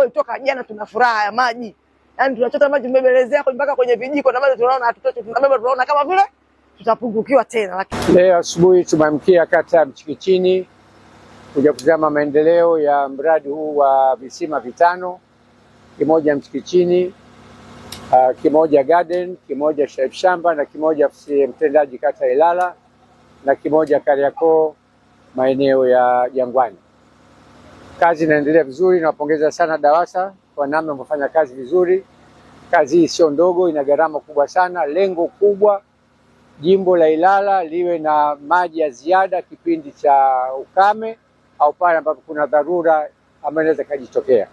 kweli toka jana tuna furaha ya maji. Yaani tunachota maji tumebelezea mpaka kwenye vijiko na bado tunaona hatutoki, tunabeba tunaona kama vile tutapungukiwa tena. Lakini leo asubuhi tumemkia kata ya Mchikichini kuja kutazama maendeleo ya mradi huu wa visima vitano, kimoja Mchikichini, kimoja Garden, kimoja Sharif Shamba na kimoja mtendaji kata Ilala na kimoja Kariakoo maeneo ya Jangwani. Kazi inaendelea vizuri, nawapongeza sana DAWASA kwa namna mnafanya kazi vizuri. Kazi hii sio ndogo, ina gharama kubwa sana. Lengo kubwa jimbo la Ilala liwe na maji ya ziada kipindi cha ukame au pale ambapo kuna dharura ambayo inaweza kujitokea.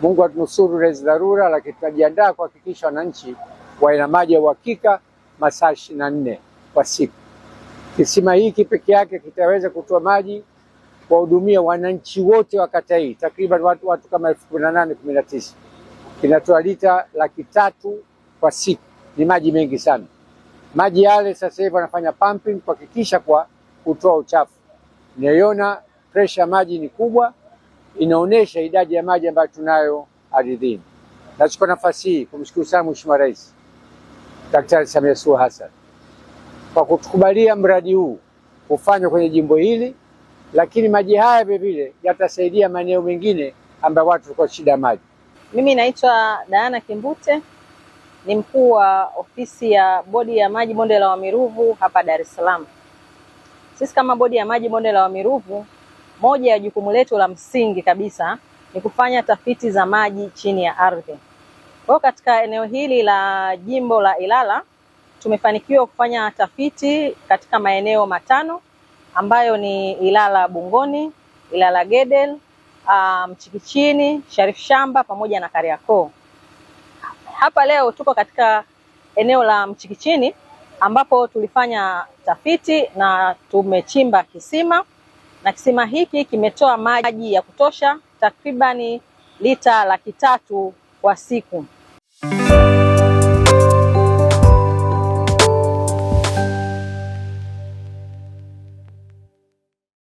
Mungu atunusuru na dharura, lakini tunajiandaa kuhakikisha wananchi wana maji ya uhakika masaa 24 kwa siku. Kisima hiki peke yake kitaweza kutoa maji kuwahudumia wananchi wote wa kata hii, takriban watu kama 1819. Kinatoa lita 300,000 kwa siku. Ni maji mengi sana. Maji yale sasa hivi wanafanya pumping kuhakikisha kwa kutoa uchafu. Naiona pressure ya maji ni kubwa, inaonesha idadi ya maji ambayo tunayo ardhini. Nachukua nafasi hii kumshukuru sana Mheshimiwa Rais Daktari Samia Suluhu Hassan kwa kutukubalia mradi huu kufanywa kwenye jimbo hili, lakini maji haya vile vile yatasaidia maeneo mengine ambayo watu walikuwa shida ya maji. Mimi naitwa Diana Kimbute, ni mkuu wa ofisi ya bodi ya maji bonde la Wamiruvu hapa Dar es Salaam. Sisi kama bodi ya maji bonde la Wamiruvu, moja ya jukumu letu la msingi kabisa ni kufanya tafiti za maji chini ya ardhi. Kwa katika eneo hili la jimbo la Ilala tumefanikiwa kufanya tafiti katika maeneo matano ambayo ni Ilala Bungoni, Ilala Gedel, Mchikichini, Sharif Shamba pamoja na Kariakoo. Hapa leo tuko katika eneo la Mchikichini ambapo tulifanya tafiti na tumechimba kisima, na kisima hiki kimetoa maji ya kutosha takribani lita 300,000 kwa siku.